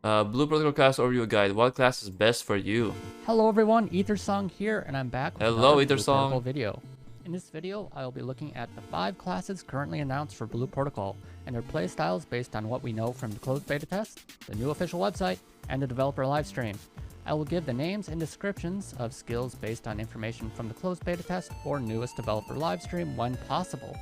Blue Protocol class overview guide. What class is best for you? Hello everyone, Aethersong here, and I'm back with Hello, another Blue Aethersong. Protocol video. In this video, I'll be looking at the 5 classes currently announced for Blue Protocol, and their playstyles based on what we know from the closed beta test, the new official website, and the developer livestream. I will give the names and descriptions of skills based on information from the closed beta test or newest developer livestream when possible.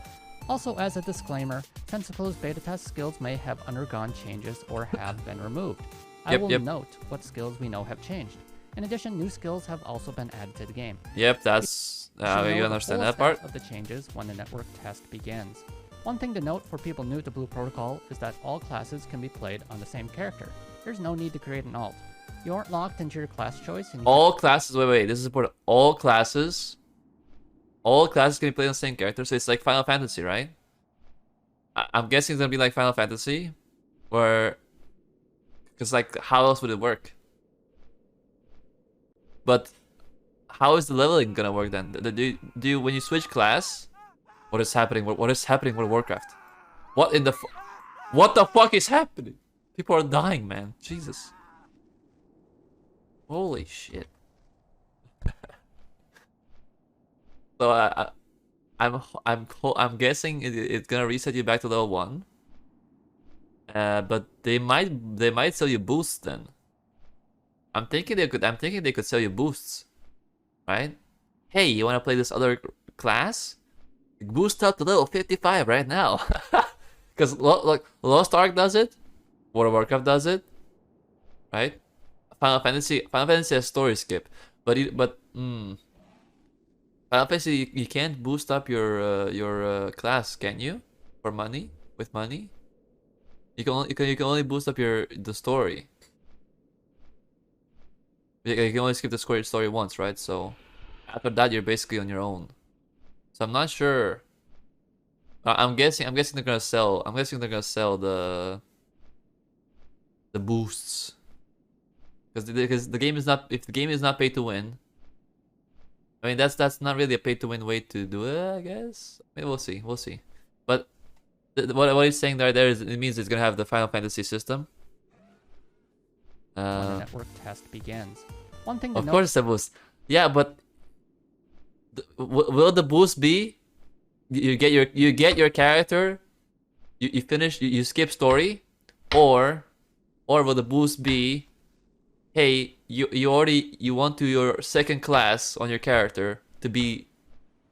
Also, as a disclaimer, since the closed beta test, skills may have undergone changes or have been removed. I will note what skills we know have changed. In addition, new skills have also been added to the game. Yep, that's you understand that part of the changes when the network test begins. One thing to note for people new to Blue Protocol is that all classes can be played on the same character. There's no need to create an alt. You aren't locked into your class choice. And all classes. Wait. This is important. All classes. All classes can be played on the same character, so it's like Final Fantasy, right? I'm guessing it's gonna be like Final Fantasy, where, because like how else would it work? But how is the leveling gonna work then? Do you when you switch class? What is happening? What is happening with Warcraft? What in the what the fuck is happening? People are dying, man. Jesus. Holy shit. So I'm guessing it's gonna reset you back to level 1. But they might sell you boosts then. I'm thinking they could sell you boosts, right? Hey, you wanna play this other class? Boost up to level 55 right now. Because like Lost Ark does it, World of Warcraft does it, right? Final Fantasy has story skip, but Final Fantasy you can't boost up your class, can you? For money, with money, you can only boost up the story. You can only skip the story once, right? So after that, you're basically on your own. So I'm not sure. I'm guessing they're gonna sell. I'm guessing they're gonna sell the boosts. Because the game is not, if the game is not pay to win, I mean that's not really a pay to win way to do it, I guess. Maybe we'll see. But what he's saying there is it means it's gonna have the Final Fantasy system. When the network test begins. One thing to note, of course the boost. Yeah, but will the boost be you get your character, you finish, you skip story, or will the boost be, hey, you want to your second class on your character to be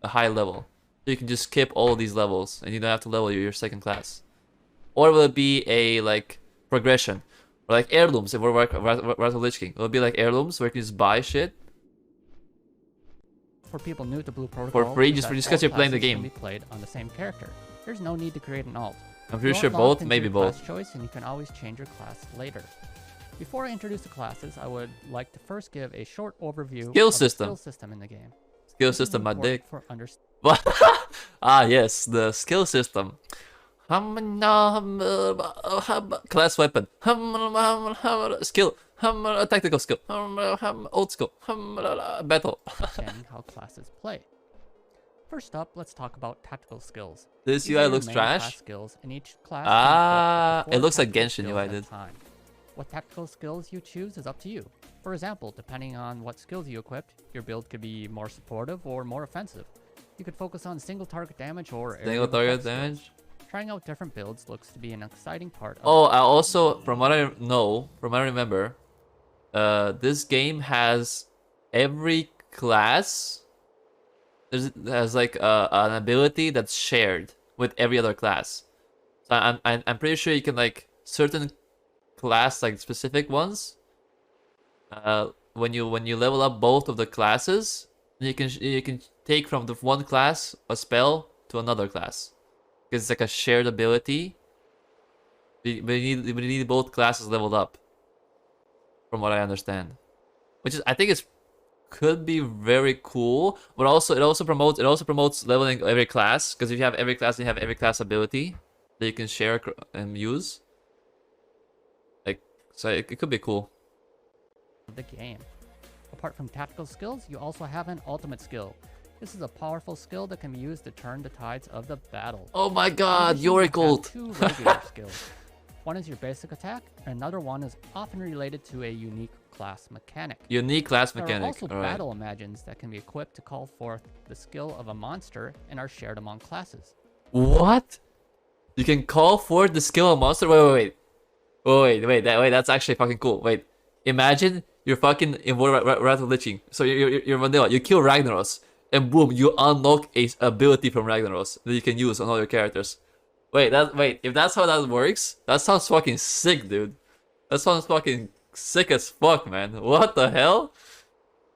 a high level, so you can just skip all of these levels and you don't have to level your second class? Or will it be a like progression, or like heirlooms if we're Wrath of Lich King? Will it be like heirlooms where you can just buy shit for people new to Blue Protocol, for free, just because you're playing the game? Can be played on the same character. There's no need to create an alt. I'm pretty sure both, maybe both. Class choice, and you can always change your class later. Before I introduce the classes, I would like to first give a short overview of the skill system in the game. Skill system, my dick. Ah, yes, the skill system. Class weapon. Skill. Tactical skill. Old skill. Battle. Understanding how classes play. First up, let's talk about tactical skills. This UI looks trash. Skills in each class. It looks like Genshin UI did. What tactical skills you choose is up to you. For example, depending on what skills you equipped, your build could be more supportive or more offensive. You could focus on single target damage or single target damage. Trying out different builds looks to be an exciting part of I also, from what I remember, this game has every class has like an ability that's shared with every other class. So I'm pretty sure you can like certain class, like specific ones, when you level up both of the classes, you can take from the one class a spell to another class, because it's like a shared ability. We need both classes leveled up, from what I understand, which is, I think it's could be very cool. But also it also promotes leveling every class, because if you have every class, you have every class ability that you can share and use. So it could be cool. The game. Apart from tactical skills, you also have an ultimate skill. This is a powerful skill that can be used to turn the tides of the battle. Oh my god, Yorick ult! Two regular skills. One is your basic attack, and another one is often related to a unique class mechanic. Unique class There are mechanic. also All right. battle imagines that can be equipped to call forth the skill of a monster and are shared among classes. What? You can call forth the skill of monster? Wait. That's actually fucking cool. Wait. Imagine you're fucking in Wrath of Lich King. So you're vanilla. You kill Ragnaros. And boom, you unlock a ability from Ragnaros that you can use on all your characters. Wait, if that's how that works, that sounds fucking sick, dude. That sounds fucking sick as fuck, man. What the hell?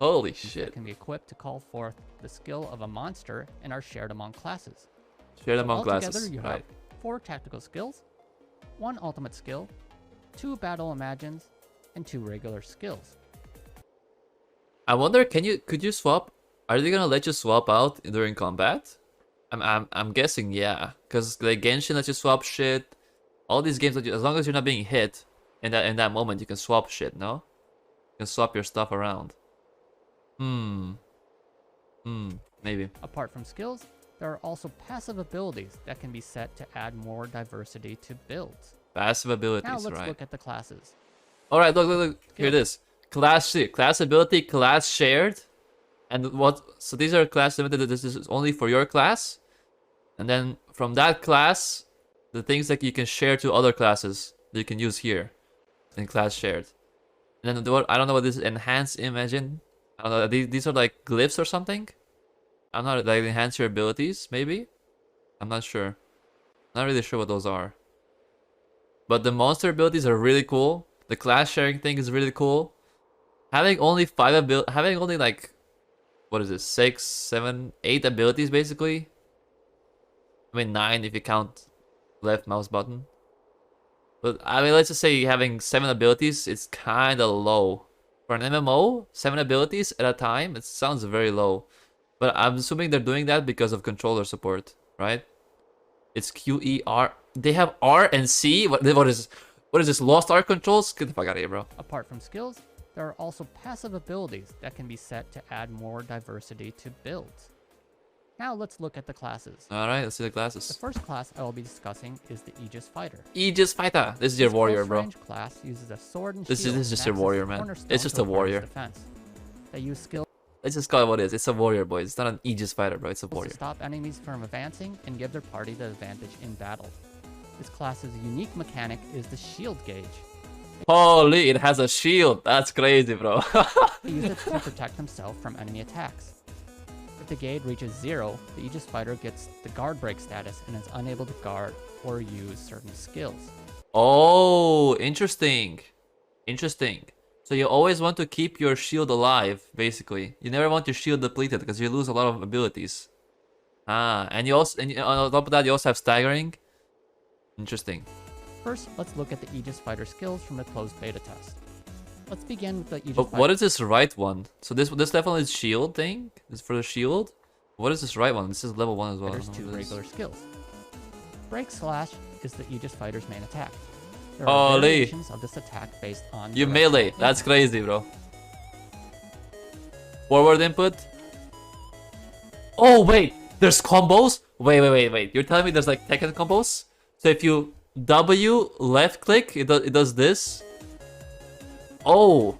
Holy That shit. can be equipped to call forth the skill of a monster and are shared among classes. Share them on Altogether, classes. you have Right. 4 tactical skills, 1 ultimate skill, 2 battle imagines, and 2 regular skills. I wonder, could you swap? Are they gonna let you swap out during combat? I'm guessing yeah, cause like Genshin lets you swap shit. All these games let you, as long as you're not being hit in that moment, you can swap shit. No, you can swap your stuff around. Maybe. Apart from skills, there are also passive abilities that can be set to add more diversity to builds. Passive abilities, Now let's right? look at the classes. All right, look. Here it is. Class ability, class shared, and what? So these are class limited. This is only for your class, and then from that class, the things that you can share to other classes that you can use here, in class shared. And then what? I don't know what this is. Enhance imagine. I don't know. These are like glyphs or something. I'm not like enhance your abilities. Maybe. I'm not sure. Not really sure what those are. But the monster abilities are really cool. The class sharing thing is really cool. Having only having only like, what is this? 6, 7, 8 abilities basically. I mean 9 if you count left mouse button. But I mean, let's just say having 7 abilities, it's kind of low. For an MMO, 7 abilities at a time, it sounds very low. But I'm assuming they're doing that because of controller support, right? It's QER. They have R and C. What is this? Lost R controls? Get the fuck out of here, bro. Apart from skills, there are also passive abilities that can be set to add more diversity to builds. Now let's look at the classes. All right, let's see the The classes. first class I will be discussing is the Aegis Fighter. Aegis Fighter. This is your This warrior, bro. close-range class uses a sword and This shield. is just and your acts as warrior, the man. cornerstone It's just to a opponent's warrior. defense. They use skills Let's just call it what it is. It's a warrior, boys. It's not an Aegis Fighter, bro. It's a to warrior. stop enemies from advancing and give their party the advantage in battle. This class's unique mechanic is the shield gauge. Holy, it has a shield. That's crazy, bro. They use it to protect themselves from enemy attacks. If the gauge reaches 0, the Aegis Fighter gets the guard break status and is unable to guard or use certain skills. Oh, interesting. Interesting. So you always want to keep your shield alive, basically. You never want your shield depleted because you lose a lot of abilities. Ah, and you also, on top of that, you also have staggering. Interesting. First, let's look at the Aegis Fighter skills from the closed beta test. Let's begin with the Aegis But Fighter. what is this right one? So this definitely is shield thing. This is for the shield. What is this right one? This is level 1 as well. I There's don't know 2 what this is. regular skills. Break Slash is the Aegis Fighter's main attack. There Holy. are variations of this attack based on You directional melee. That's impact. crazy, bro. Forward input. Oh wait, there's combos. Wait. You're telling me there's like Tekken combos? So if you W left click, it does this. Oh.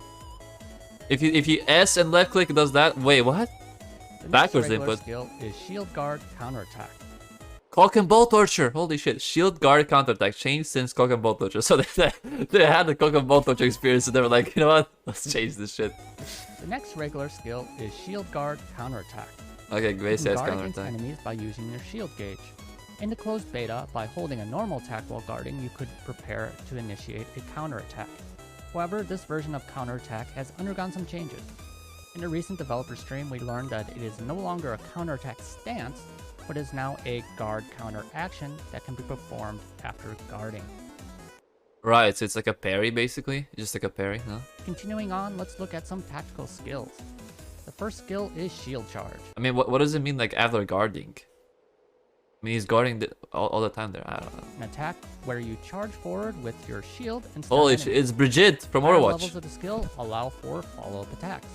If you S and left click, it does that. Wait, what? The next Backwards regular input. skill is Shield Guard Counterattack. Cock and ball torture. Holy shit. Shield guard counterattack changed since cock and ball torture. So they had the cock and ball torture experience and they were like, you know what? Let's change this shit. The next regular skill is Shield Guard Counterattack. Okay, You Grace can has guard against counterattack. enemies by using your shield gauge. In the closed beta, by holding a normal attack while guarding, you could prepare to initiate a counterattack. However, this version of counterattack has undergone some changes. In a recent developer stream, we learned that it is no longer a counterattack stance, but is now a guard counter action that can be performed after guarding. Right, so it's like a parry basically. Just like a parry, no? Continuing on, let's look at some tactical skills. The first skill is Shield Charge. I mean, what does it mean like after guarding? I mean, he's guarding all the time there. I don't know. An attack where you charge forward with your shield and stun Holy shit, enemies. it's Brigitte from Higher Overwatch. levels of the skill allow for follow-up attacks.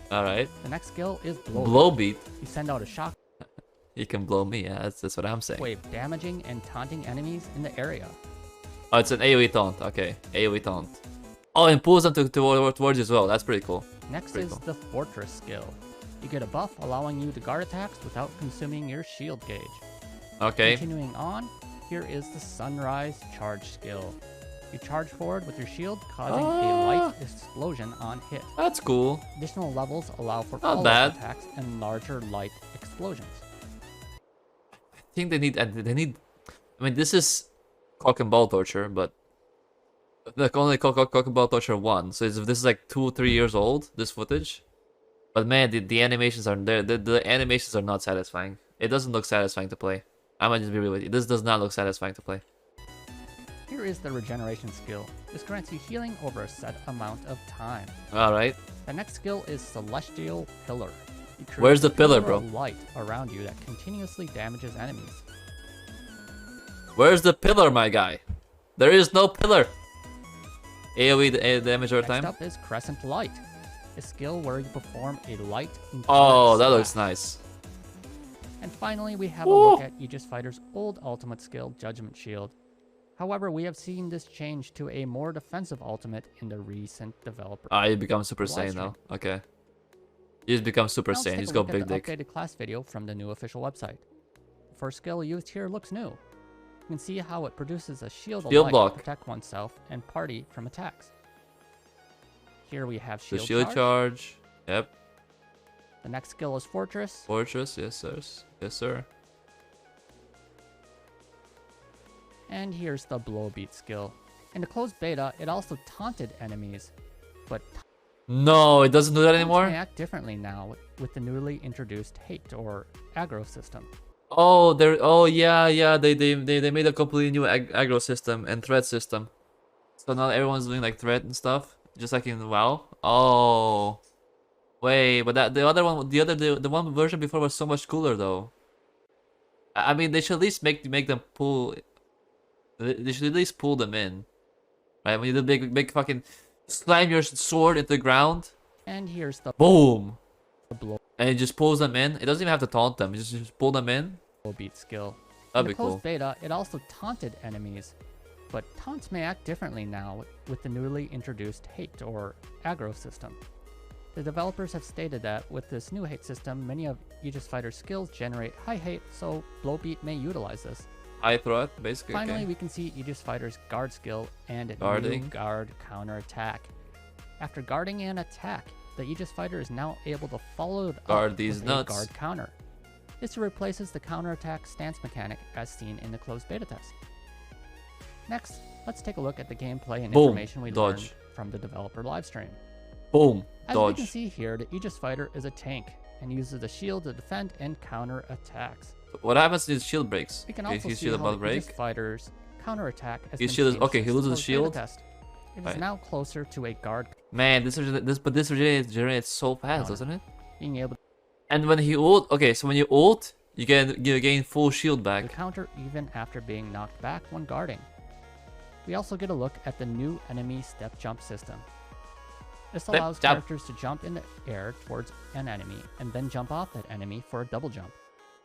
Alright. The next skill is Blow. Blow beat. You send out a shock He can blow me, yeah, that's what I'm saying. wave, damaging and taunting enemies in the area. Oh, it's an AoE taunt. Okay, AoE taunt. Oh, and pulls them towards you as well. That's pretty cool. Next Pretty is cool. the Fortress skill. You get a buff allowing you to guard attacks without consuming your shield gauge. Okay. Continuing on, here is the Sunrise Charge skill. You charge forward with your shield, causing a light explosion on hit. That's cool. Additional levels allow for Not follow-up bad. attacks and larger light explosions. I think they need. I mean, this is cock and ball torture, but like only cock and ball torture 1. So this is like 2-3 years old. This footage. But man, the animations are there. The animations are not satisfying. It doesn't look satisfying to play. I might just be real with you. This does not look satisfying to play. Here is the Regeneration skill. This grants you healing over a set amount of time. Alright. The next skill is Celestial Pillar. You create Where's the a pillar, pillar bro? of light around you that continuously damages enemies. Where's the pillar, my guy? There is no pillar. AoE damage over Next time. up is Crescent Light, a skill where you perform a light Oh, intelligence that looks slash. nice. And finally, we have a look at Aegis Fighter's old ultimate skill, Judgment Shield. However, we have seen this change to a more defensive ultimate in the recent developer. Ah, you become Super Saiyan Livestream. now. Okay. You just become Super Now let's Saiyan. take You a just go look big at the dick. updated class video from the new official website. The first skill used here looks new. You can see how it produces a shield of Shield light block. to protect oneself and party from attacks. Here we have The shield, shield charge. Yep. The next skill is Fortress. Fortress. Yes, sir. Yes, sir. And here's the Blow Beat skill. In the closed beta, it also taunted enemies, but No, it doesn't do that taunts may anymore. act differently now with the newly introduced hate or aggro system. Oh, they're. Oh, yeah, yeah. They made a completely new aggro system and threat system. So now everyone's doing like threat and stuff, just like in WoW. Oh, wait, but that the other one, the one version before was so much cooler though. I mean, they should at least make them pull. They should at least pull them in, right? When you do big fucking slam your sword into the ground, And here's the boom, Blow and it just pulls them in. It doesn't even have to taunt them. You just pull them in. Beat skill. That'd In be the closed cool. beta, it also taunted enemies, but taunts may act differently now with the newly introduced hate or aggro system. The developers have stated that with this new hate system, many of Aegis Fighter's skills generate high hate, so Blowbeat may utilize this. High threat, basically. Finally, Okay. we can see Aegis Fighter's guard skill and Guarding. new guard counter attack. After guarding an attack, the Aegis Fighter is now able to follow it Guard up these with nuts. a guard counter. This replaces the counterattack stance mechanic as seen in the closed beta test. Next, let's take a look at the gameplay and Boom. information we Dodge. learned from the developer livestream. Boom. As we can Dodge. see here, the Aegis Fighter is a tank and uses the shield to defend and counter attacks. What happens if his shield breaks? We can If also his see shield how about the Aegis break. Fighter's counterattack has His been shield is- changed okay, he since the loses closed beta shield. test. It is Right. now closer to a guard, Man, this regenerates so fast, Counter. doesn't it? being able And when he ult, okay, so when you ult, you gain full shield to back. counter even after being knocked back when guarding. We also get a look at the new enemy step jump system. This Step allows jump. characters to jump in the air towards an enemy and then jump off that enemy for a double jump.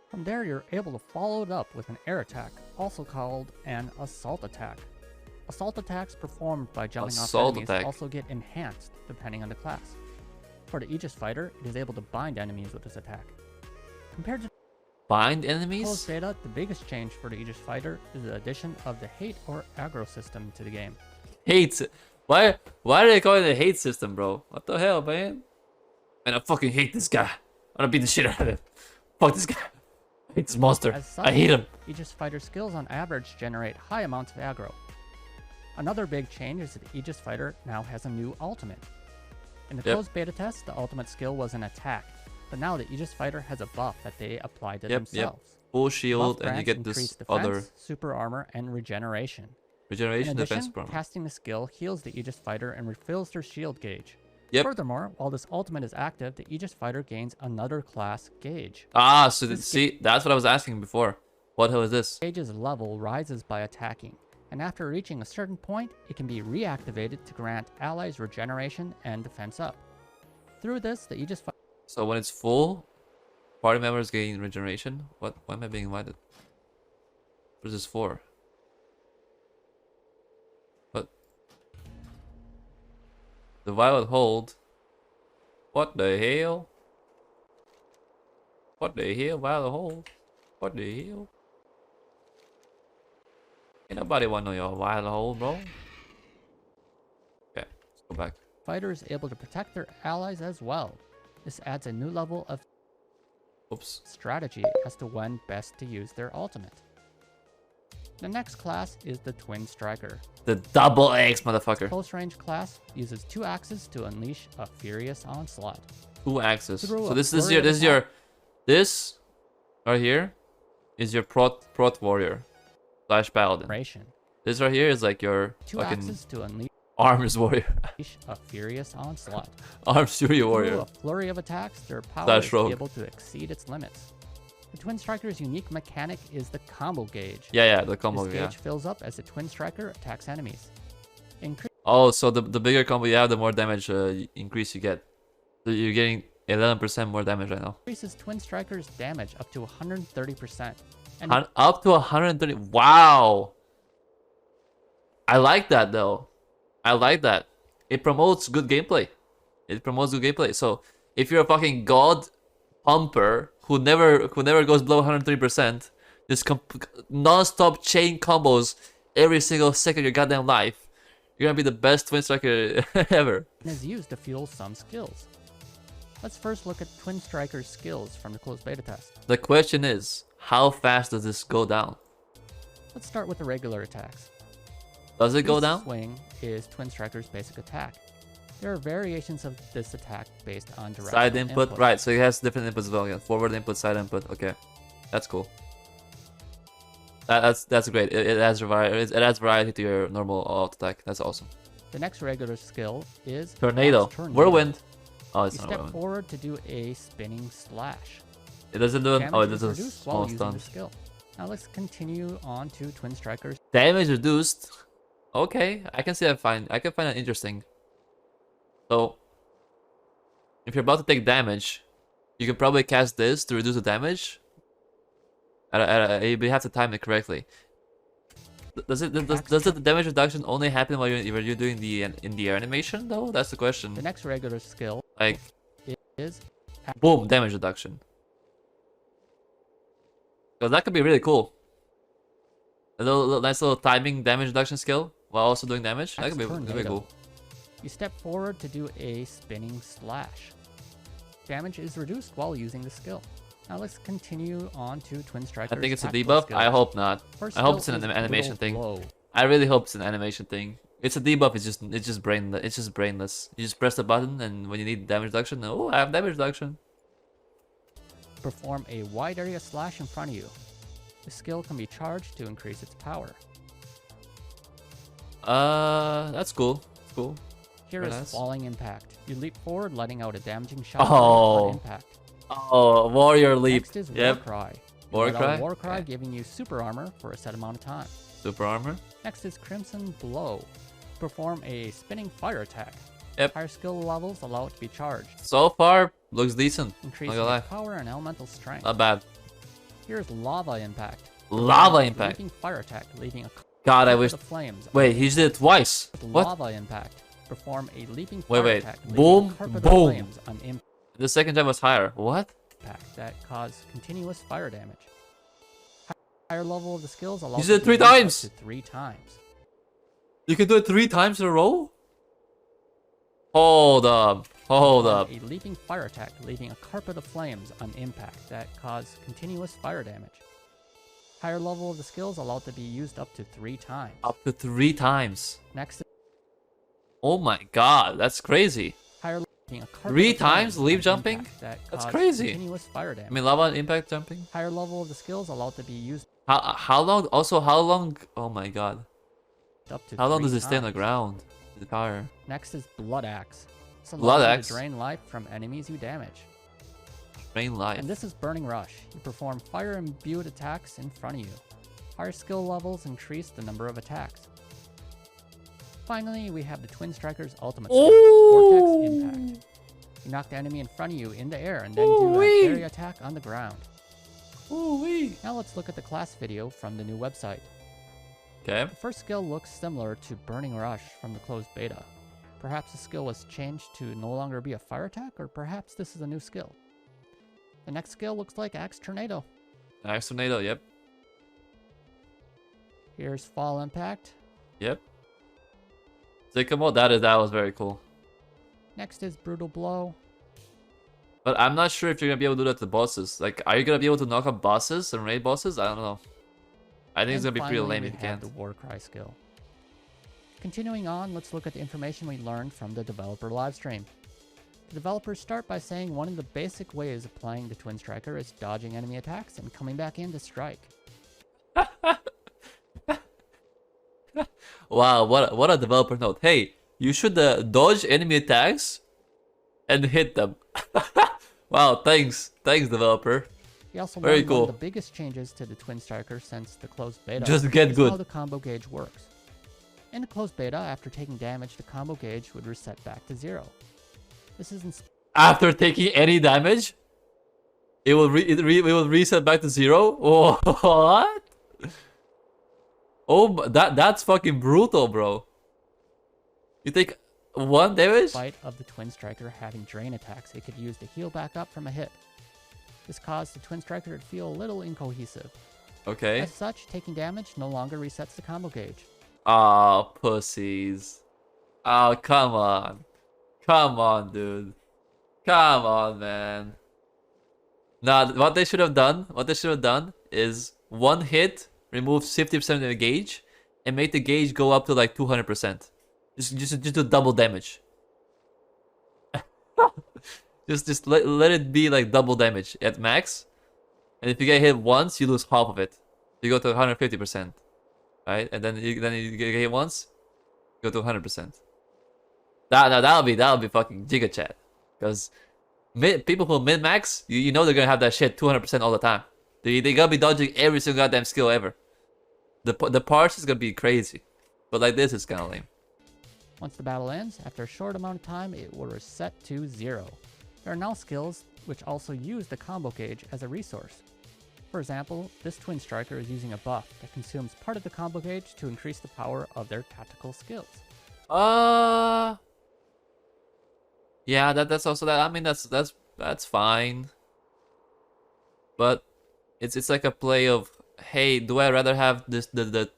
From there, you're able to follow it up with an air attack, also called an assault attack. Assault attacks performed by jumping Assault off enemies attack. also get enhanced depending on the class. For the Aegis Fighter, it is able to bind enemies with this attack. Compared to Bind closed enemies? beta, the biggest change for the Aegis Fighter is the addition of the hate or aggro system to the game. Hate. Why do they call it a hate system, bro? What the hell, man? Man, I fucking hate this guy. I'm gonna beat the shit out of him. Fuck this guy. I hate this monster. As such, I hate him. Aegis Fighter skills on average generate high amounts of aggro. Another big change is that the Aegis Fighter now has a new ultimate. In the Yep. closed beta test, the ultimate skill was an attack, but now the Aegis Fighter has a buff that they apply to Yep, yep. themselves. Full Buff shield, and you grants get this increased other defense, super armor, and regeneration. In regeneration defense addition, promo. casting the skill heals the Aegis Fighter and refills their shield gauge. Yep. Furthermore, while this ultimate is active, the Aegis Fighter gains another class gauge. Ah, so This see, that's what I was asking before. What the hell is this? Gauge's level rises by attacking, and after reaching a certain point, it can be reactivated to grant allies regeneration and defense up. Through this, the Aegis Fighter So when it's full, party members gain regeneration. What? Why am I being invited? What is this for? The Violet Hold. What the hell? What the hell, Violet Hold? What the hell? Ain't nobody want to know your Violet Hold, bro. Okay, let's go back. Fighter is able to protect their allies as well. This adds a new level of Oops. strategy as to when best to use their ultimate. The next class is the Twin Striker. The double X, motherfucker. Close range class uses 2 axes to unleash a furious onslaught. 2 axes. Through So a this is flurry your of this is your attack. this right here is your prot warrior / paladin. Ration. This right here is like your 2 fucking axes to unleash arms warrior. a furious onslaught. Arms fury Through warrior. a flurry of attacks, their power Slash is rogue. able to exceed its limits. The Twin Striker's unique mechanic is the combo gauge. Yeah, the combo, This yeah. gauge fills up as the Twin Striker attacks enemies. Oh, so the bigger combo you have, the more damage increase you get. So you're getting 11% more damage right now. Increases Twin Striker's damage up to 130%. Up to 130. Wow. I like that though. I like that. It promotes good gameplay. It promotes good gameplay. So if you're a fucking god pumper who never goes below 130%, just non-stop chain combos every single second of your goddamn life, you're gonna be the best Twin Striker ever. and is used to fuel some skills. Let's first look at Twin Striker's skills from the closed beta test. The question is, how fast does this go down? Let's start with the regular attacks. Does it go This down? Swing is Twin Striker's basic attack. There are variations of this attack based on directional Side input, inputs. right? So it has different inputs as well. Yeah, forward input, side input. Okay, that's cool. That's great. It adds variety to your normal alt attack. That's awesome. The next regular skill is Tornado, Max Tornado. whirlwind. Oh, it's You not step whirlwind. forward to do a spinning slash. It doesn't do. Oh, it Damage does is a reduced while small using stun. the skill. Now let's continue on to Twin Striker's. Damage reduced. Okay, I can see that fine. I can find that interesting. So, if you're about to take damage, you can probably cast this to reduce the damage. You have to time it correctly. Does the damage reduction only happen while you're doing the in the air animation though? That's the question. The next regular skill Like, is boom, damage reduction. So that could be really cool. A nice little timing damage reduction skill while also doing damage. That could be really cool. You step forward to do a spinning slash. Damage is reduced while using the skill. Now let's continue on to Twin Striker's I think it's a tactical debuff. skills. I hope not. First I hope it's skill an is animation Brutal thing. Blow. I really hope it's an animation thing. It's a debuff. It's just brainless. It's just brainless. You just press the button, and when you need damage reduction, oh, I have damage reduction. Perform a wide area slash in front of you. The skill can be charged to increase its power. That's cool. It's cool. Here Very is nice. Falling Impact. You leap forward, letting out a damaging shot Oh. on impact. Oh, warrior leap. Next is Yep. War Cry. You War let out Cry? War Cry, Okay. giving you super armor for a set amount of time. Super armor. Next is Crimson Blow. Perform a spinning fire attack. Yep. Higher skill levels allow it to be charged, So far, looks decent. increasing gonna lie. its power and elemental strength. Not bad. Here's Lava Impact. Lava Perform a impact. leaping fire attack, leaving a God, I cloud wish. of flames. Wait, he did it twice. With What? Lava Impact. Perform a leaping Wait, fire wait. attack, leaving Boom, a carpet of boom. flames on The second time was higher. What? impact that cause continuous fire damage. Higher level of the skills allows did it it to 3 be used up times. to 3 times. You can do it 3 times in a row? Hold up. Hold Perform up. A leaping fire attack, leaving a carpet of flames on impact that cause continuous fire damage. Higher level of the skills allow it to be used up to 3 times. Up to 3 times. Next, Oh my god, that's crazy. higher level, leaving a carpet 3 of times flames leap on jumping? impact that That's cause crazy. Continuous fire damage. I mean, lava impact jumping. Higher level of the skills allow it to be used How long? Also, how long? Oh my god. up to How long 3 does it stay on the times. ground? The tire. Next is Blood Axe. This allows Blood you Axe? to drain life from enemies you damage. Rain life. And this is Burning Rush. You perform fire imbued attacks in front of you. Higher skill levels increase the number of attacks. Finally, we have the Twin Striker's ultimate skill, Vortex Impact. You knock the enemy in front of you in the air and then do Ooh-wee. an area attack on the ground. Ooh-wee. Now let's look at the class video from the new website. Okay. The first skill looks similar to Burning Rush from the closed beta. Perhaps the skill was changed to no longer be a fire attack, or perhaps this is a new skill. The next skill looks like Axe Tornado. Axe Tornado, yep. Here's Fall Impact. Yep. Sycamore, that was very cool. Next is Brutal Blow. But I'm not sure if you're gonna be able to do that to bosses. Like, are you gonna be able to knock out bosses and raid bosses? I don't know. I think it's gonna be pretty lame if you can't. The Warcry skill. Continuing on, let's look at the information we learned from the developer livestream. The developers start by saying one of the basic ways of playing the Twin Striker is dodging enemy attacks and coming back in to strike. Wow, what a developer note. Hey, you should dodge enemy attacks and hit them. Wow, thanks developer. He also Very learned cool. one of the biggest changes to the Twin Striker since the closed beta Just get is good. how the combo gauge works. In the closed beta, after taking damage, the combo gauge would reset back to 0. This is After taking any damage, it will reset back to 0. What? Oh, that's fucking brutal, bro. You take 1 damage? spite of the Twin Striker having drain attacks it could use to heal back up from a hit. This caused the Twin Striker to feel a little incohesive. Okay. As such, taking damage no longer resets the combo gauge. Oh, pussies. Oh, come on. Come on, dude. Come on, man. Nah, what they should have done is 1 hit, remove 50% of the gauge, and make the gauge go up to like 200%. Just do double damage. just let it be like double damage at max. And if you get hit once, you lose half of it. You go to 150%. Right? And then you get hit once, go to 100%. That'll be fucking giga chat. Because people who min max, you know they're gonna have that shit 200% all the time. They gotta be dodging every single goddamn skill ever. The parse is gonna be crazy, but like this is kind of lame. Once the battle ends, after a short amount of time, it will reset to 0. There are now skills which also use the combo gauge as a resource. For example, this Twin Striker is using a buff that consumes part of the combo gauge to increase the power of their tactical skills. Yeah, that's also that. I mean, that's fine. But it's like a play of, hey, do I rather have the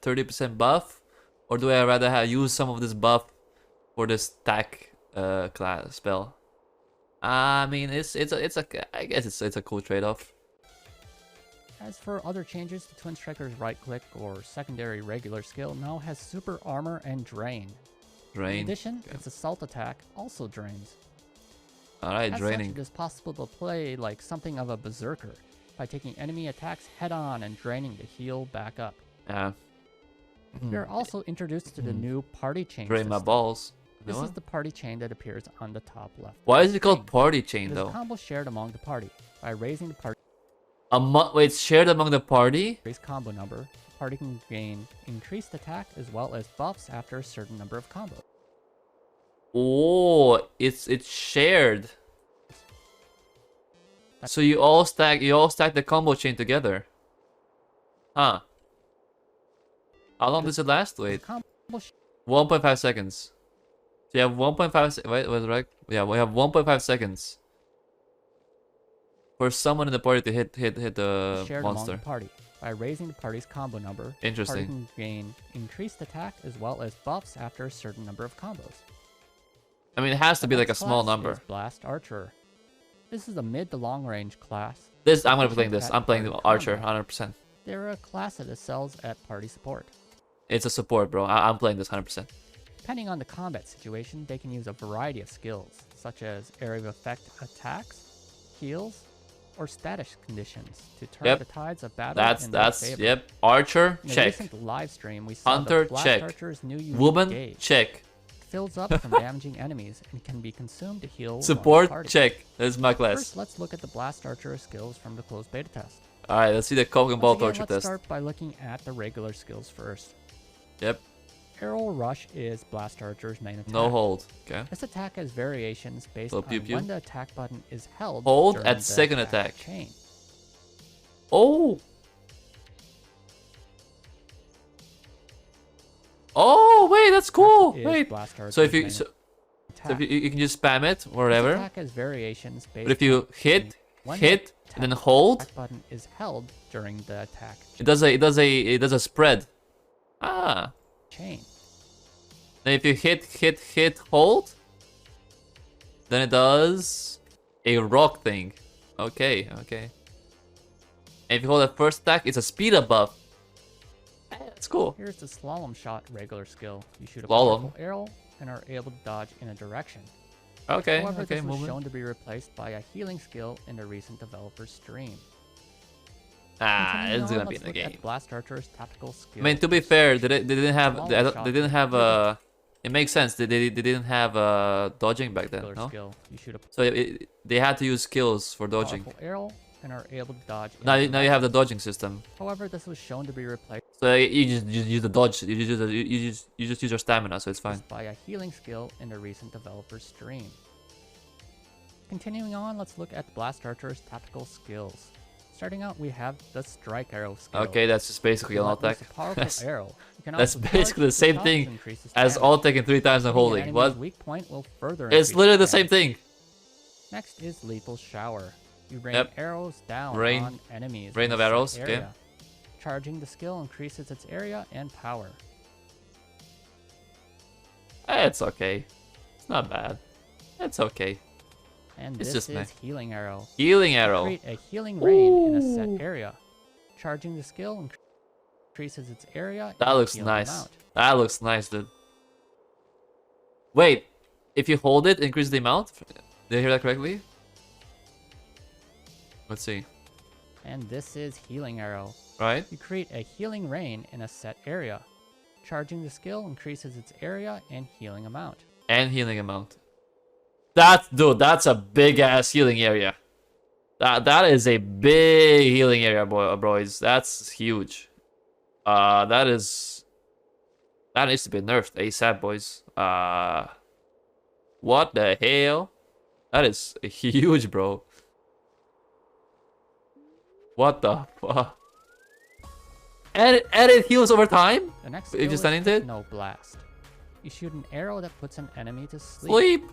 30% buff, or do I rather use some of this buff for this stack class spell? I mean, I guess it's a cool trade-off. As for other changes, the Twin Striker's right click or secondary regular skill now has super armor and drain. Drain. In addition, Okay. its assault attack also drains. Alright, As draining. such, it is possible to play like something of a berserker by taking enemy attacks head on and draining to heal back up. Yeah. We are also introduced to the new party chain Drain my system. balls. You This know is what? the party chain that appears on the top left. Why of is the it called screen. party It chain is a though? combo shared among the party. By raising the party's Wait, shared among the party? combo number, the party can gain increased attack as well as buffs after a certain number of combos. Oh, it's shared. So you all stack the combo chain together. Huh. How long does it last? Wait. Combo 1.5 seconds. So you have 1.5 wait, was it right? Yeah, we have 1.5 seconds for someone in the party to hit the shared among monster. the party. By raising the party's combo number, the party Interesting. can gain increased attack as well as buffs after a certain number of combos. I mean, it has to be like a Next small class number. is Blast Archer. This is a mid to long range class. This I'm gonna be Efficient playing this. at I'm playing the party archer, combat. 100%. They're a class that excels at party support. It's a support, bro. I'm playing this 100%. Depending on the combat situation, they can use a variety of skills, such as area of effect attacks, heals, or status conditions to turn Yep. the tides of battle in their favor. Yep. Archer, In a check. recent live stream, we saw Hunter, that Blast check. Archer's new unique Woman, gauge check. fills up from damaging enemies and can be consumed to heal one Support, party. check. This is my class. First, let's look at the Blast Archer skills from the closed beta test. Alright, let's see the Coke and Ball Once again, Torture let's test. start by looking at the regular skills first. Yep. Arrow Rush is Blast Archer's main attack. No hold. Okay. This attack has variations based So on pew pew. when the attack button is held. Hold during at the second attack. chain. Oh! Oh, wait, that's cool. Is Wait. Blast So if Archer's you main so, So if you can just spam it or This whatever. attack has variations based But if you hit, when hit, the and then hold, attack button is held during the attack it does a spread. Ah. chain. Then if you hit, hold, then it does a rock thing. Okay, okay. And if you hold the first attack, it's a speed up buff. That's cool. Here's the slalom shot regular skill. You shoot a Slalom. powerful arrow and are able to dodge in a direction. Okay, However, okay, this was movement. shown to be replaced by a healing skill in a recent developer stream. Ah, Continuing it's on, gonna be in let's the look at game. Blast Archer's tactical skills. I mean, to be fair, they didn't have Slalom shot. they didn't have it makes sense. They didn't have dodging back then, Regular no? skill. You shoot a So they had to use skills for dodging. powerful arrow and are able to dodge. in Now a now you have the direction. dodging system. However, this was shown to be replaced So you just use the dodge. You just use your stamina, so it's fine. by a healing skill in a recent developer stream. Continuing on, let's look at Blast Archer's tactical skills. Starting out, we have the strike arrow skill. Okay, that's just basically an Let loose attack. a powerful arrow. You can That's also basically charge the same top thing to increase its as damage. all taking 3 times and Hitting an holding. enemy's What? weak point will further It's increase literally the its same damage. thing. Next is lethal shower. You rain Yep. arrows down Rain- on enemies. rain in a of set arrows, okay. area. Charging the skill increases its area and power. It's okay. It's not bad. It's okay. And It's this just meh. is healing arrow. Healing arrow. Create a healing rain in a Ooh. set area. Charging the skill increases its area. That and looks healing nice. amount. That looks nice, dude. Wait, if you hold it, increase the amount? Did I hear that correctly? Let's see. And this is healing arrow. Right? You create a healing rain in a set area. Charging the skill increases its area and healing amount. And healing amount. Dude, that's a big ass healing area. That is a big healing area, boys. That's huge. That needs to be nerfed ASAP, boys. What the hell? That is huge, bro. What the fuck? And it heals over time? The next If you skill stand is into it? Hypno Blast. You shoot an arrow that puts an enemy to sleep. Sleep.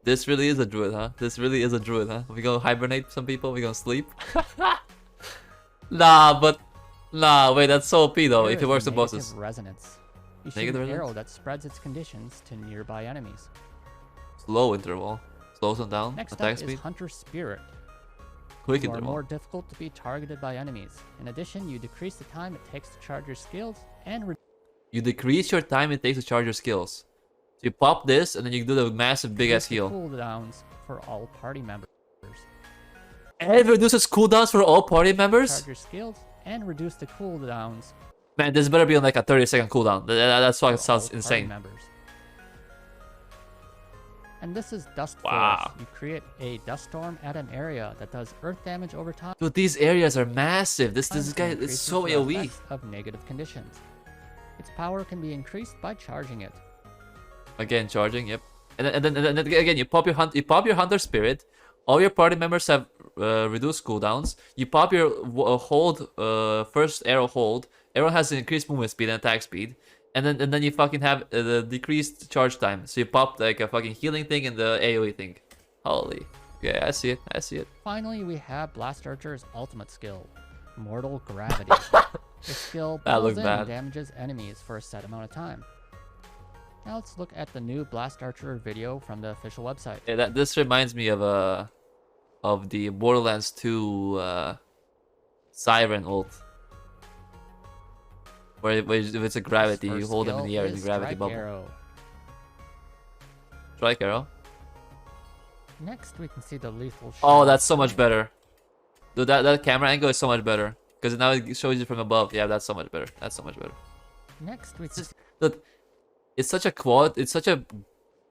This really is a druid, huh? This really is a druid, huh? We gonna hibernate some people? We gonna sleep? Nah, wait, that's so OP though. Here If it is works the with bosses. negative resonance. You shoot Negative an arrow resonance? that spreads its conditions to nearby enemies. Slow interval. Slows them down. Next Attack up speed. is Hunter Spirit. Quick You are interval. more difficult to be targeted by enemies. In addition, you decrease the time it takes to charge your skills and You decrease your time it takes to charge your skills. So you pop this and then you do the massive big ass reduce the heal. cooldowns for all party members. And it reduces cooldowns for all party members? Charge your skills and reduce the cooldowns Man, this better be on like a 30-second cooldown. That's why for it sounds all party insane. members. And this is Dust Wow. Force. You create a dust storm at an area that does earth damage over time. Dude, these areas are massive. This and guy is increases so the AoE. effects of negative conditions. Its power can be increased by charging it. Again, charging, yep. And then again, you pop your hunter spirit. All your party members have reduced cooldowns. You pop your hold first arrow hold. Arrow has an increased movement speed and attack speed. And then you fucking have the decreased charge time. So you pop like a fucking healing thing and the AoE thing. Holy. Yeah, I see it. I see it. Finally, we have Blast Archer's ultimate skill, Mortal Gravity. This skill That pulls looked in bad. and damages enemies for a set amount of time. Now let's look at the new Blast Archer video from the official website. Yeah, this reminds me of the Borderlands 2 Siren ult. Where if it's a gravity, you First hold them in skill the air in the is gravity Strike bubble. Arrow. Strike arrow. Next, we can see the lethal shot. Oh, that's so much better. Dude, that camera angle is so much better. Because now it shows you from above. Yeah, that's so much better. That's so much better. Next, we can Look, it's such a quad. It's such a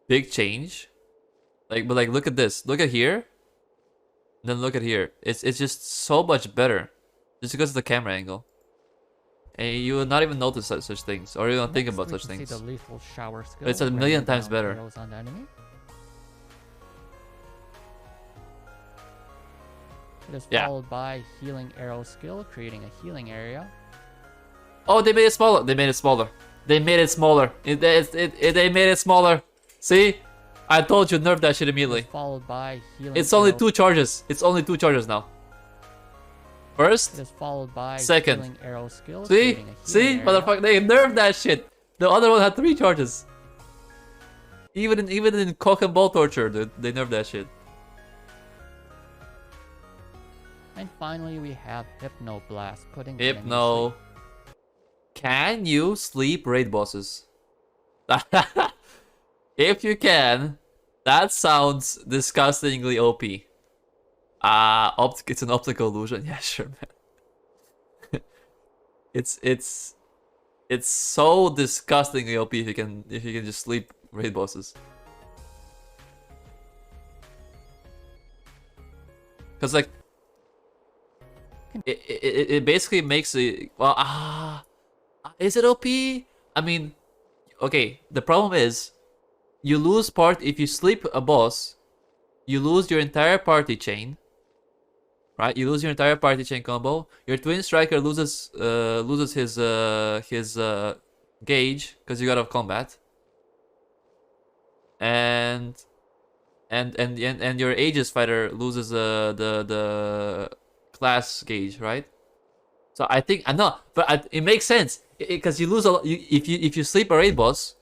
big change. But look at this. Look at here. And then look at here. It's just so much better. Just because of the camera angle. And you will not even notice such things, or you don't think about such See things. the lethal shower skill. It's a million raining times down better. arrows on the enemy. It is Yeah. followed by healing arrow skill, creating a healing area. Oh, they made it smaller. They made it smaller. They made it smaller. They made it smaller. See? I told you, nerf that shit immediately. Followed by healing. It's only arrow. 2 charges. It's only 2 charges now. It First, is followed by second. healing arrow skill. See? creating a See? healing area. Motherfucker, they nerfed that shit. The other one had 3 charges. Even in cock and ball torture, they nerfed that shit. And finally, we have Hypno Blast, putting the enemy to Hypno. sleep. Can you sleep raid bosses? If you can, that sounds disgustingly OP. It's an optical illusion. Yeah, sure, man. it's so disgustingly OP if you can just sleep raid bosses. Cause like it basically makes it is it OP? I mean, okay, the problem is you lose part if you sleep a boss, you lose your entire party chain. Right? You lose your entire party chain combo. Your twin striker loses his gauge because you got off combat. And your Aegis fighter loses the class gauge, right? So I think I know, but it makes sense because you lose a lot. If you sleep a raid boss.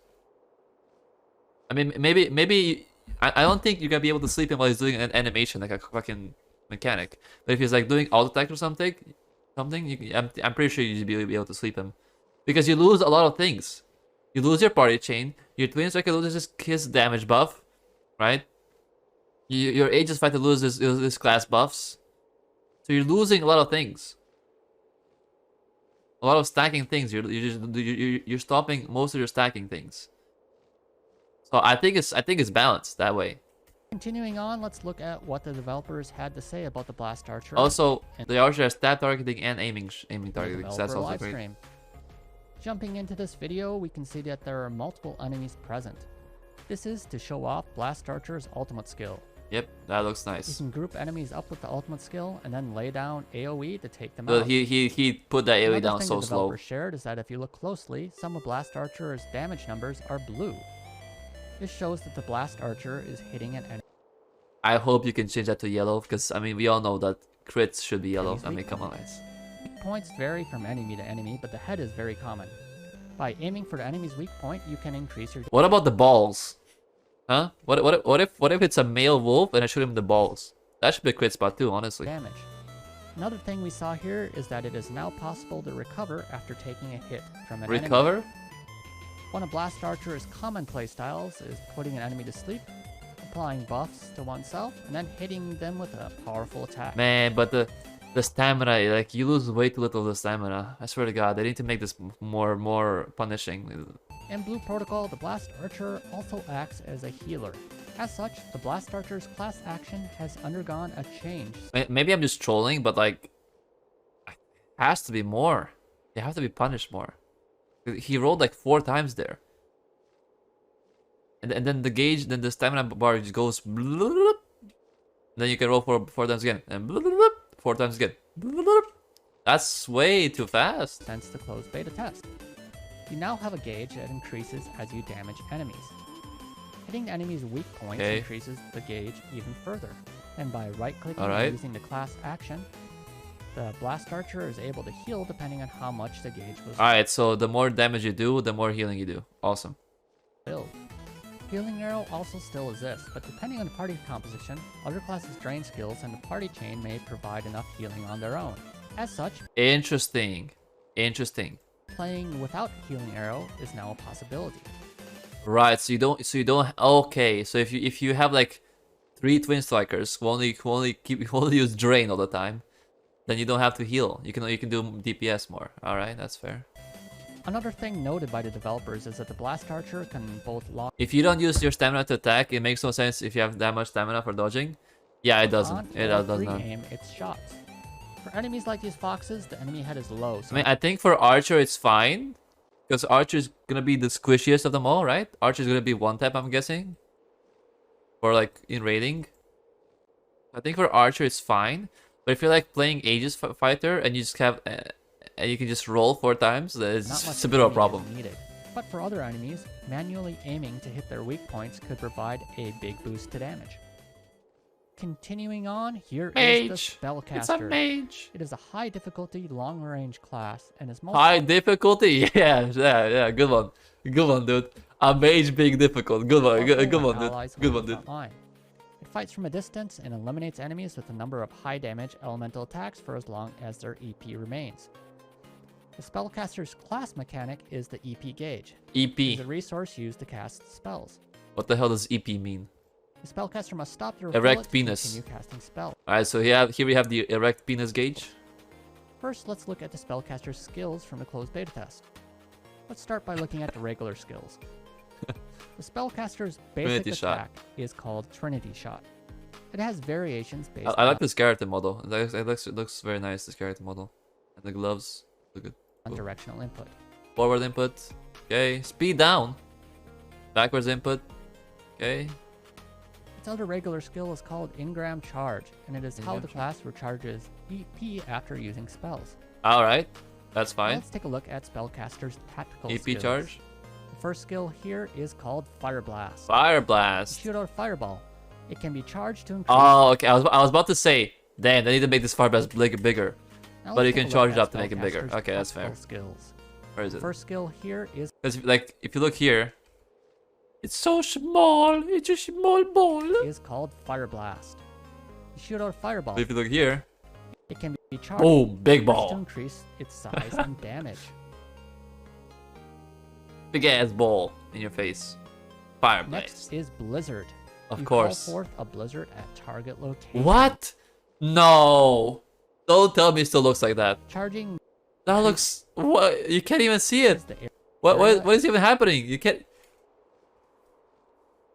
I mean, maybe I don't think you're gonna be able to sleep him while he's doing an animation like a fucking mechanic. But if he's like doing auto attack or something, I'm pretty sure you'd be able to sleep him because you lose a lot of things. You lose your party chain. Your twin striker loses his damage buff, right? Your Aegis fighter loses his class buffs. So you're losing a lot of things. A lot of stacking things. You're stopping most of your stacking things. So I think it's balanced that way. Continuing on, let's look at what the developers had to say about the Blast Archer. Also, the Archer has stab targeting and aiming in the targeting. So that's developer also live great. stream. Jumping into this video, we can see that there are multiple enemies present. This is to show off Blast Archer's ultimate skill. Yep, that looks You nice. can group enemies up with the ultimate skill and then lay down AoE to take them But out. he put that AoE Another down thing so the slow. developer shared is that if you look closely, some of Blast Archer's damage numbers are blue. This shows that the Blast Archer is hitting an enemy. I hope you can change that to yellow because I mean we all know that crits should be yellow. Enemies I mean weak come on guys. Weak points vary from enemy to enemy, but the head is very common. By aiming for the enemy's weak point, you can increase your What about the balls? Huh? What if it's a male wolf and I shoot him in the balls? That should be a crit spot too, honestly. damage. Another thing we saw here is that it is now possible to recover after taking a hit from an enemy. Recover? One of Blast Archer's common playstyles is putting an enemy to sleep, applying buffs to oneself, and then hitting them with a powerful attack. Man, but the stamina, like you lose way too little of the stamina. I swear to God, they need to make this more punishing. In Blue Protocol, the Blast Archer also acts as a healer. As such, the Blast Archer's class action has undergone a change. Maybe I'm just trolling, but like, it has to be more. They have to be punished more. He rolled like 4 times there. And then the gauge, then the stamina bar just goes. Then you can roll 4 times again, and 4 times again. That's way too fast. Since the closed beta test. You now have a gauge that increases as you damage enemies. Hitting the enemy's weak points increases the gauge even further. And by right-clicking and using the class action, the Blast Archer is able to heal depending on how much the gauge was Alright, so the more damage you do, the more healing you do. Awesome. filled. Healing Arrow also still exists, but depending on the party composition, other classes drain skills and the party chain may provide enough healing on their own. As such, Interesting. playing without Healing Arrow is now a possibility. Right, so you don't okay, so if you have like 3 twin strikers who only use drain all the time, then you don't have to heal. You can do DPS more. Alright, that's fair. Another thing noted by the developers is that the Blast Archer can both lock If you don't use your stamina to attack, it makes no sense if you have that much stamina for dodging. Yeah, it doesn't. It does not. aim its shots. For enemies like these foxes, the enemy head is low, so I mean, I think for Archer it's fine. Because Archer is gonna be the squishiest of them all, right? Archer is gonna be 1-tap, I'm guessing. Or like in raiding. I think for Archer it's fine. But if you're like playing Aegis fighter and you just have... and you can just roll 4 times, not much it's a bit of a aiming is problem. needed. But for other enemies, manually aiming to hit their weak points could provide a big boost to damage. Continuing on, here is the Spellcaster. It's a mage. It is a high difficulty, long range class and is most High difficulty? Yeah, good one. Good one, dude. A mage being difficult. Good one, good one, dude. Good one, dude. It fights from a distance and eliminates enemies with a number of high damage elemental attacks for as long as their EP remains. The Spellcaster's class mechanic is the EP gauge. EP. It is a resource used to cast spells. What the hell does EP mean? The Spellcaster must stop your erect bullet penis. to continue casting spells. Alright, so here we have the erect penis gauge. First, let's look at the Spellcaster's skills from the closed beta test. Let's start by looking at the regular skills. The Spellcaster's basic Trinity attack is called Trinity Shot. It has variations based I like this character model. It looks very nice, this character model. And the gloves look good. on directional input. Forward input. Okay. Speed down. Backwards input. Okay. Its other regular skill is called Ingram Charge, and it is how the class recharges EP after using spells. Alright. That's Now fine. let's take a look at Spellcaster's tactical EP skills. charge. The first skill here is called Fire Blast. Fire blast. Shoot out a fireball. It can be charged to increase. Oh, okay. I was about to say, damn, they need to make this fire blast bigger. Now but let's you take can a charge look it at up to make it bigger. Spellcaster's Okay, that's fair. tactical Skills. Where is it? First skill here is Because like, if you look here, it's so small. It's a small ball. called Fire Blast. You shoot out a fireball. But if you look here, It can be charged boom, big to ball, increase its size and damage. big ass ball in your face. Fire blast. Next is Blizzard. Of You course. call forth a blizzard at target location. What? No. Don't tell me it still looks like that. Charging That looks. What? You can't even see it. is the What is even happening? You can't.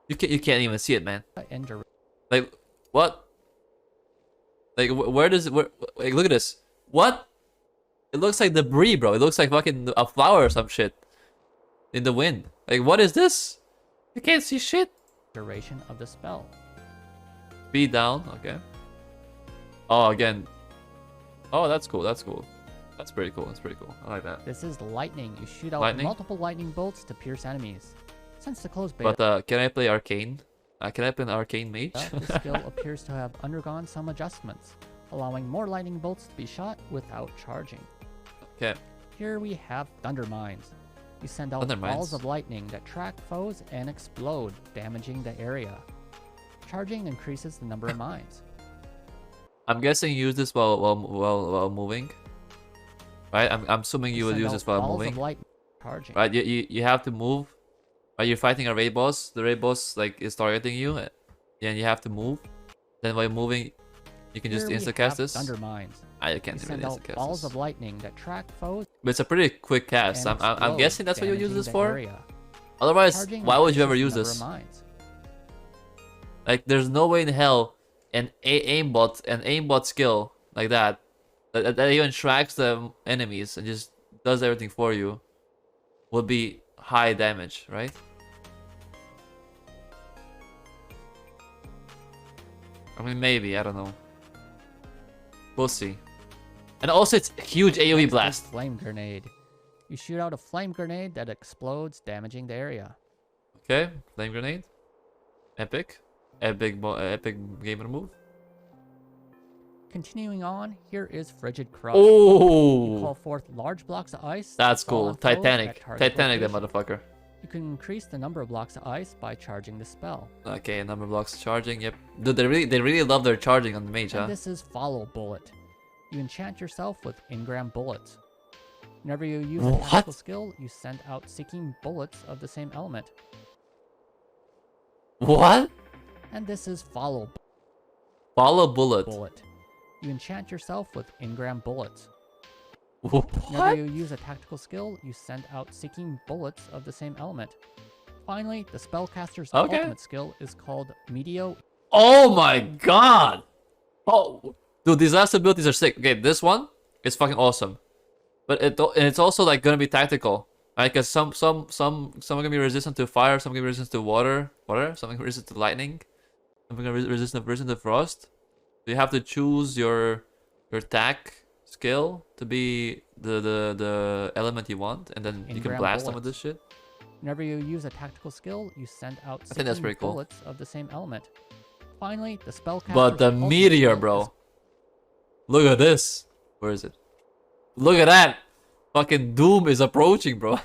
You can't even see it, man. area and duration. Like what? Like where does it? Like look at this. What? It looks like debris, bro. It looks like fucking a flower or some shit in the wind. Like what is this? You can't see shit. Duration of the spell. Speed down. Okay. Oh, again. Oh, that's cool. That's cool. That's pretty cool. That's pretty cool. I like that. This is lightning. You shoot out Lightning? multiple lightning bolts to pierce enemies. Since the closed beta, But can I play arcane? Can I play an arcane mage? this skill appears to have undergone some adjustments, allowing more lightning bolts to be shot without charging. Okay. Here we have Thunder Mines. You send out Thunder balls mines. of lightning that track foes and explode, damaging the area. Charging increases the number of mines. I'm guessing you use this while moving. Right? I'm assuming you would send use out this while balls moving. of lightning, charging. Right? You have to move. Right? You're fighting a raid boss. The raid boss like is targeting you, and you have to move. Then while moving, you can just Here we insta cast have this. Thunder Mines. I You can't send really out insta cast balls this. of lightning that track foes But it's a pretty quick cast. and I'm explode, guessing that's what you use damaging this the for. area. Otherwise, Charging why would you ever increases use the number this? of mines. Like, there's no way in hell an aimbot skill like that even tracks the enemies and just does everything for you would be high damage, right? I mean, maybe, I don't know. We'll see. And also, it's huge AoE Next is blast. Flame Grenade. You shoot out a flame grenade that explodes, damaging the area. Okay, flame grenade. Epic. Epic gamer move. Continuing on, here is Frigid Crush. You call Oh, forth large blocks of ice. that's that fall cool. on foes at Titanic. target Titanic, that location. motherfucker. You can increase the number of blocks of ice by charging the spell. Okay, number of blocks charging. Yep. Dude, they really love their charging on the mage, huh? And this is Follow Bullet. You enchant yourself with Ingram Bullets. Whenever you use a What? tactical skill, you send out seeking bullets of the same element. What? And this is Follow Follow bullet. Bullet. You enchant yourself with Ingram Bullets. Whenever What? you use a tactical skill, you send out seeking bullets of the same element. Finally, the spellcaster's Okay. ultimate skill is called Meteo. Oh my god! Oh, dude, these last abilities are sick. Okay, this one is fucking awesome, but it's also like gonna be tactical. Right? Cause some are gonna be resistant to fire, some gonna be resistant to water, some gonna be resistant to lightning, some gonna be resistant to frost. So you have to choose your attack skill to be the element you want, and then you can Ingram blast them with bullets. this shit. Whenever you use a tactical skill, you send out I think that's 16 pretty cool. bullets of the same element. Finally, the spellcaster's But the ultimate meteor, skill bro. is Look at this. Where is it? Look at that. Fucking doom is approaching, bro.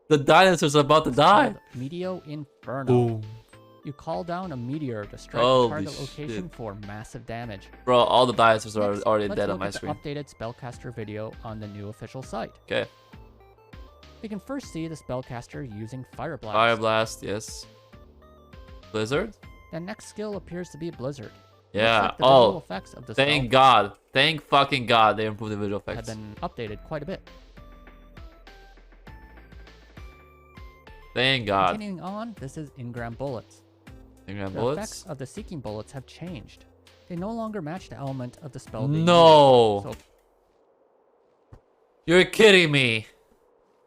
The dinosaur's about to die. called Meteo Inferno. Boom. You call down a meteor to strike the Holy target location shit. for massive damage. Bro, all the dinosaurs are Next, already let's dead on look my at screen. the updated spellcaster video on the new official site. Okay. We can first see the spellcaster using Fire Blast. Fire Blast, yes. Blizzard? The next skill appears to be Blizzard. Yeah. Looks like the visual Oh, effects of the thank spell God. Thank fucking God they improved the visual have effects. been updated quite a bit. Thank God. Continuing on, this is Ingram Bullets. Ingram The bullets? effects of the Seeking Bullets have changed. They no longer match the element of the spell being No. used. So You're kidding me.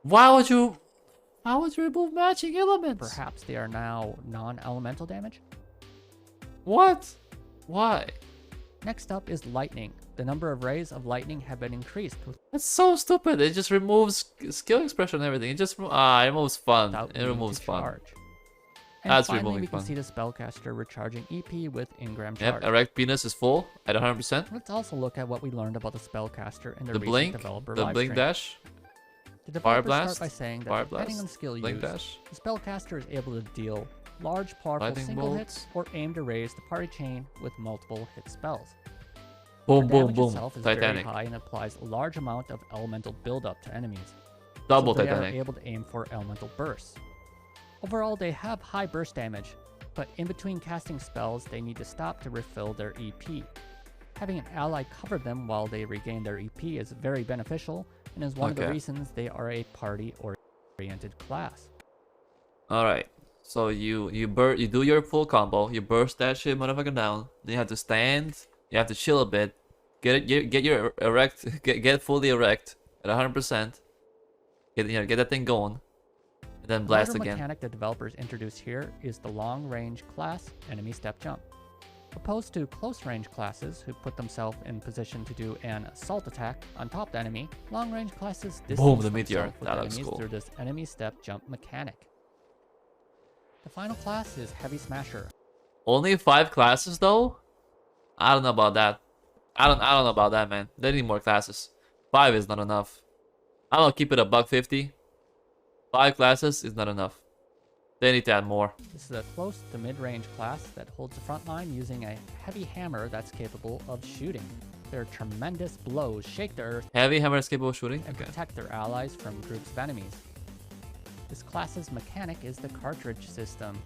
Why would you remove matching elements? perhaps they are now non-elemental damage. What? Why? Next up is Lightning. The number of rays of lightning have been increased That's so stupid. It just removes skill expression and everything. It just it removes fun. without It needing removes to fun. charge. And That's finally, removing we can fun. see the spellcaster recharging EP with Ingram Yep, charge. erect penis is full at 100%. Let's also look at what we learned about the spellcaster in the, The recent blink, developer the live blink stream. dash, The fire developers blast, start by saying fire that depending blast, on the skill blink used, dash. the spellcaster is able to deal large, powerful Lightning single bolts. hits or aim to raise the party chain with multiple hit spells. Boom, The boom, damage boom. itself is Titanic. very high and applies a large amount of elemental buildup to enemies. Double so they Titanic. are able to aim for elemental bursts. Overall, they have high burst damage, but in between casting spells, they need to stop to refill their EP. Having an ally cover them while they regain their EP is very beneficial and is one of the Okay. reasons they are a party-oriented class. All right. So you do your full combo. You burst that shit motherfucker down. Then you have to stand. You have to chill a bit. Get your erect. Get fully erect at 100%. Get that thing going. And then blast Another again. mechanic the developers introduced here is the long-range class enemy step jump. Opposed to close-range classes who put themselves in position to do an assault attack on top the enemy, long-range classes Boom, distance the meteor. themselves with That looks enemies cool. through this enemy step jump mechanic. The final class is Heavy Smasher. Only 5 classes though? I don't know about that. I don't know about that, man. They need more classes. 5 is not enough. I don't keep it a $150. 5 classes is not enough. They need to add more. This is a close to mid-range class that holds the front line using a heavy hammer that's capable of shooting. Their tremendous blows shake the earth Heavy hammer is capable of shooting? and Okay. protect their allies from groups of enemies. This class's mechanic is the cartridge system.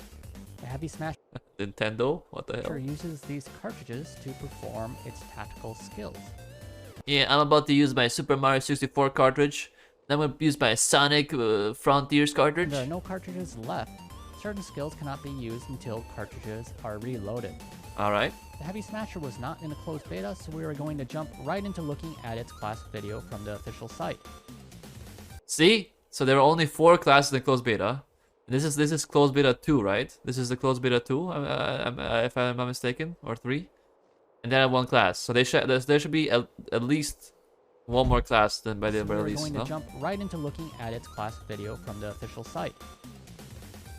The Heavy Smasher Nintendo? What the hell? uses these cartridges to perform its tactical skills. Yeah, I'm about to use my Super Mario 64 cartridge. Then I'm gonna use my Sonic Frontiers cartridge. There are no cartridges left. Certain skills cannot be used until cartridges are reloaded. Alright. The Heavy Smasher was not in the closed beta, so we are going to jump right into looking at its class video from the official site. See? So there are only 4 classes in closed beta. This is closed beta 2, right? This is the closed beta 2, if I'm not mistaken, or 3. And then I have 1 class. So there should be at least 1 more class than by the So we're release, going no? to jump right into looking at its class video from the official site.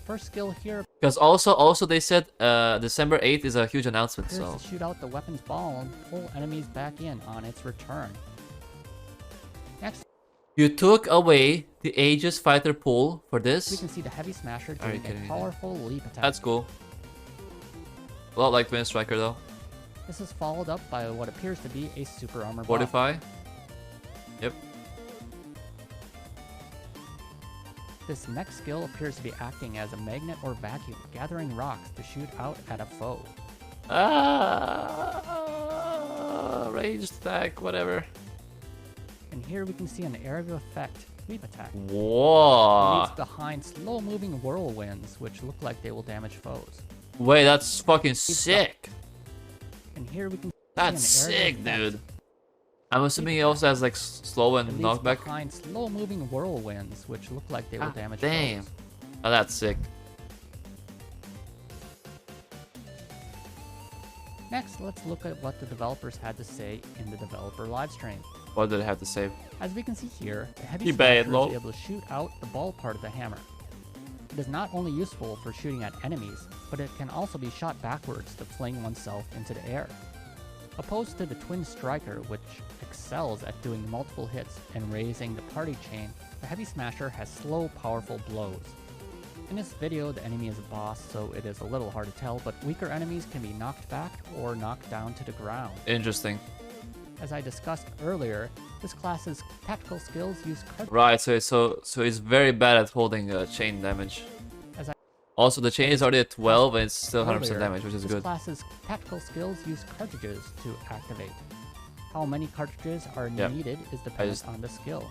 First skill here Because also they said December 8th is a huge announcement, appears so to shoot out the weapon's ball and pull enemies back in on its return. Next, you took away the Aegis fighter pull for we this? can see the Heavy Smasher Are you doing kidding a me? powerful leap attack. That's cool. A lot like Twin Striker though. This is followed up by what appears to be a super armor bomb. Fortify. Yep. This next skill appears to be acting as a magnet or vacuum, gathering rocks to shoot out at a foe. Ranged attack, whatever. And here we can see an area of effect, leap attack. It Whoa. leaves behind slow-moving whirlwinds, which look like they will damage foes. Wait, that's fucking sick. And here we can That's see an area sick, of effect. dude. I'm assuming it also has like slow and It leaves knockback. behind slow-moving whirlwinds, which look like they will Ah, damage damn. foes. Oh, that's sick. Next, let's look at what the developers had to say in the developer livestream. What did I have to say? As we can see here, the Heavy You bad, Smasher lol. is able to shoot out the ball part of the hammer. It is not only useful for shooting at enemies, but it can also be shot backwards to fling oneself into the air. Opposed to the Twin Striker, which excels at doing multiple hits and raising the party chain, the Heavy Smasher has slow, powerful blows. In this video, the enemy is a boss, so it is a little hard to tell, but weaker enemies can be knocked back or knocked down to the ground. Interesting. As I discussed earlier, this class's tactical skills use Right, so he's very bad at holding chain damage. Also, the chain is already at 12 and it's still 100% damage, which is good. This class's tactical skills use cartridges to activate. How many cartridges are needed is dependent on the skill.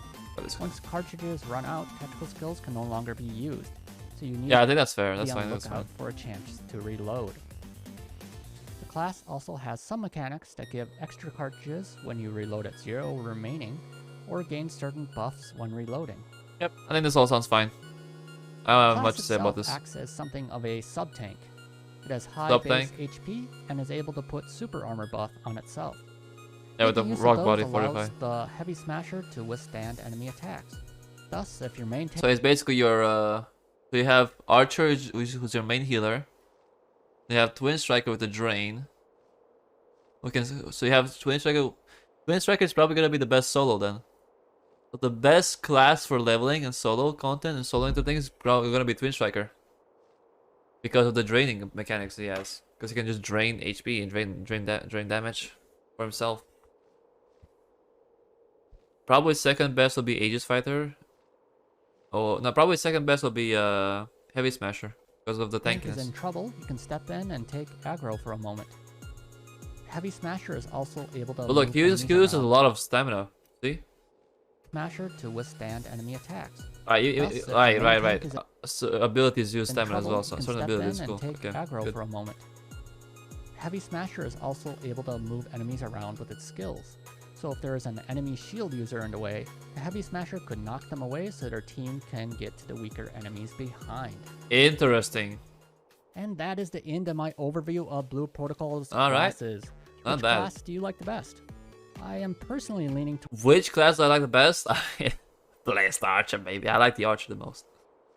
Once cartridges run out, tactical skills can no longer be used. So you need I think that's fair. to That's be on fine. the That's fine. lookout for a chance to reload. The class also has some mechanics that give extra cartridges when you reload at 0 remaining, or gain certain buffs when reloading. Yep, I think this all sounds fine. I don't have The much class to say about itself this. acts as something of a sub-tank. It has high Sub-tank? base HP and is able to put super armor buff on itself. Yeah, with the Making use of rock those body allows 45. the Heavy Smasher to withstand enemy attacks. Thus, if your main So it's basically your so you have Archer, who's your main healer. You have Twin Striker with the drain. So you have Twin Striker. Twin Striker is probably gonna be the best solo then. But the best class for leveling and solo content and solo into things is probably gonna be Twin Striker. Because of the draining mechanics he has. Because he can just drain HP and drain damage for himself. Probably second best will be Aegis Fighter. Oh no, probably second best will be Heavy Smasher because of the tank is tankiness. in trouble, you can step in and take aggro for a moment. Heavy Smasher is also able to But look, move he uses enemies a around. lot of stamina. See? Smasher to withstand enemy attacks. Right, Thus, if your right, main right, tank right. is So abilities use in stamina as trouble, well. you So can certain step abilities, in cool. and take Okay, aggro good. for a moment. Heavy Smasher is also able to move enemies around with its skills. So if there is an enemy shield user in the way, the Heavy Smasher could knock them away so their team can get to the weaker enemies behind. Interesting. And that is the end of my overview of Blue Protocol's All right. classes. Not Which bad. class do you like the best? I am personally leaning Which class do I like the best? Blast Archer, maybe. I like the Archer the most.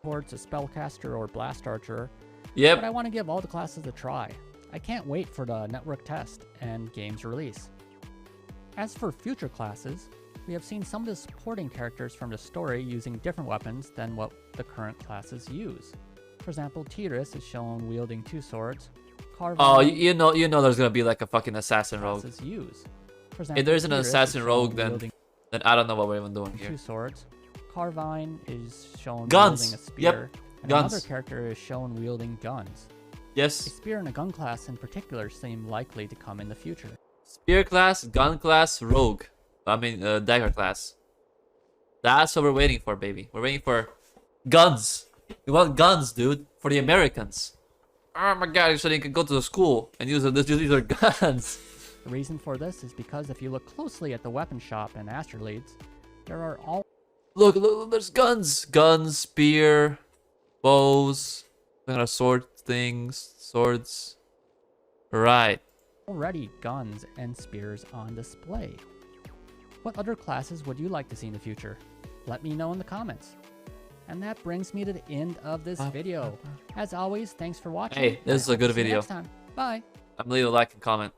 towards a Spellcaster or Blast Archer, Yep. but I want to give all the classes a try. I can't wait for the network test and game's release. As for future classes, we have seen some of the supporting characters from the story using different weapons than what the current classes use. For example, Tidus is shown wielding 2 swords. Carvine Oh, you know there's gonna be like a fucking assassin rogue. classes use. For If there isn't an Tidus is assassin shown rogue, wielding then I don't know what we're even doing 2 here. swords. Carvine is shown Guns. wielding a spear. Yep. And Guns. another character is shown wielding guns. A Yes. spear and a gun class in particular seem likely to come in the future. Spear class, gun class, rogue. I mean, dagger class. That's what we're waiting for, baby. We're waiting for guns. We want guns, dude, for the Americans. Oh my god, so they can go to the school and use their guns. The reason for this is because if you look closely at the weapon shop in Asterleads, there are Look, there's guns. Guns, spear, bows, kind of sword things, swords. Right. already guns and spears on display. What other classes would you like to see in the future? Let me know in the comments. And that brings me to the end of this video. As always, thanks for watching. Hey, this is a good See you video. next time. Bye. I'm leaving a like and comment.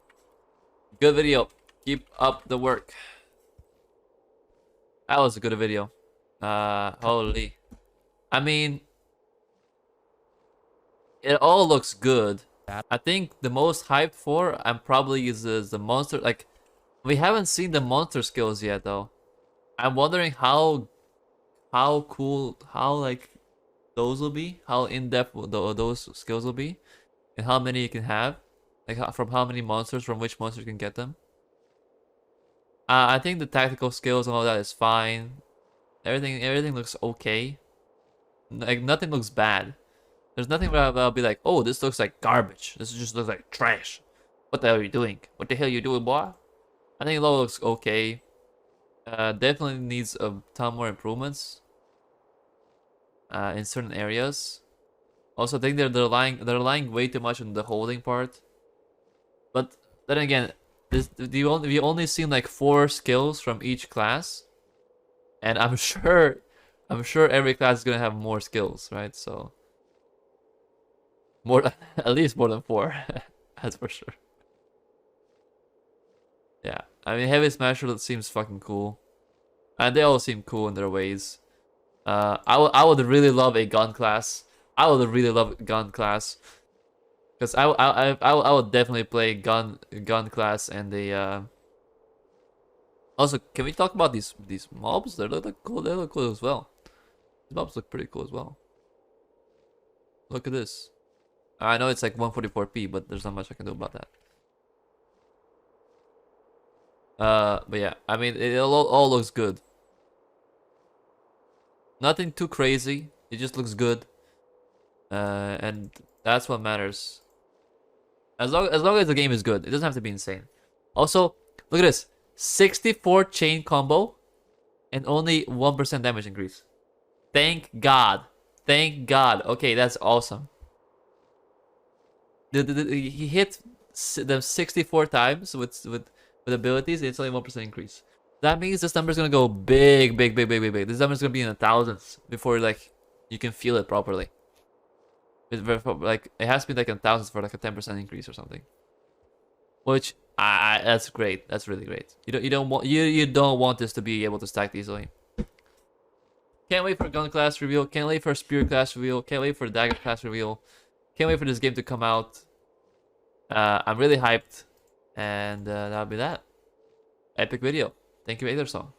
Good video. Keep up the work. That was a good video. Holy. I mean, it all looks good. I think the most hyped for I'm probably is the monster. Like, we haven't seen the monster skills yet though. I'm wondering how cool, how like those will be, how in depth those skills will be, and how many you can have, like from how many monsters, from which monster you can get them. I think the tactical skills and all that is fine. Everything looks okay. Like nothing looks bad. There's nothing where I'll be like, oh, this looks like garbage. This just looks like trash. What the hell are you doing? What the hell are you doing, boy? I think it all looks okay. Definitely needs a ton more improvements in certain areas. Also, I think they're relying way too much on the holding part. But then again, we only seen like 4 skills from each class, and I'm sure every class is gonna have more skills, right? So More than, at least more than 4. That's for sure. Yeah, I mean, Heavy Smasher seems fucking cool. And they all seem cool in their ways. I would really love a gun class. I would really love gun class. Because I would definitely play gun class and the Also, can we talk about these mobs? They look cool. They look cool as well. These mobs look pretty cool as well. Look at this. I know it's like 144p, but there's not much I can do about that. But yeah, I mean, it all looks good. Nothing too crazy. It just looks good. And that's what matters. As long as the game is good, it doesn't have to be insane. Also, look at this: 64 chain combo, and only 1% damage increase. Thank God. Thank God. Okay, that's awesome. He hit them 64 times with abilities. It's only 1% increase. That means this number's gonna go big. This number's gonna be in the thousands before like you can feel it properly. Like it has to be like in thousands for like a 10% increase or something. Which that's great. That's really great. You don't want this to be able to stack easily. Can't wait for gun class reveal. Can't wait for spear class reveal. Can't wait for dagger class reveal. Can't wait for this game to come out. I'm really hyped, and that'll be that. Epic video. Thank you, Aethersong.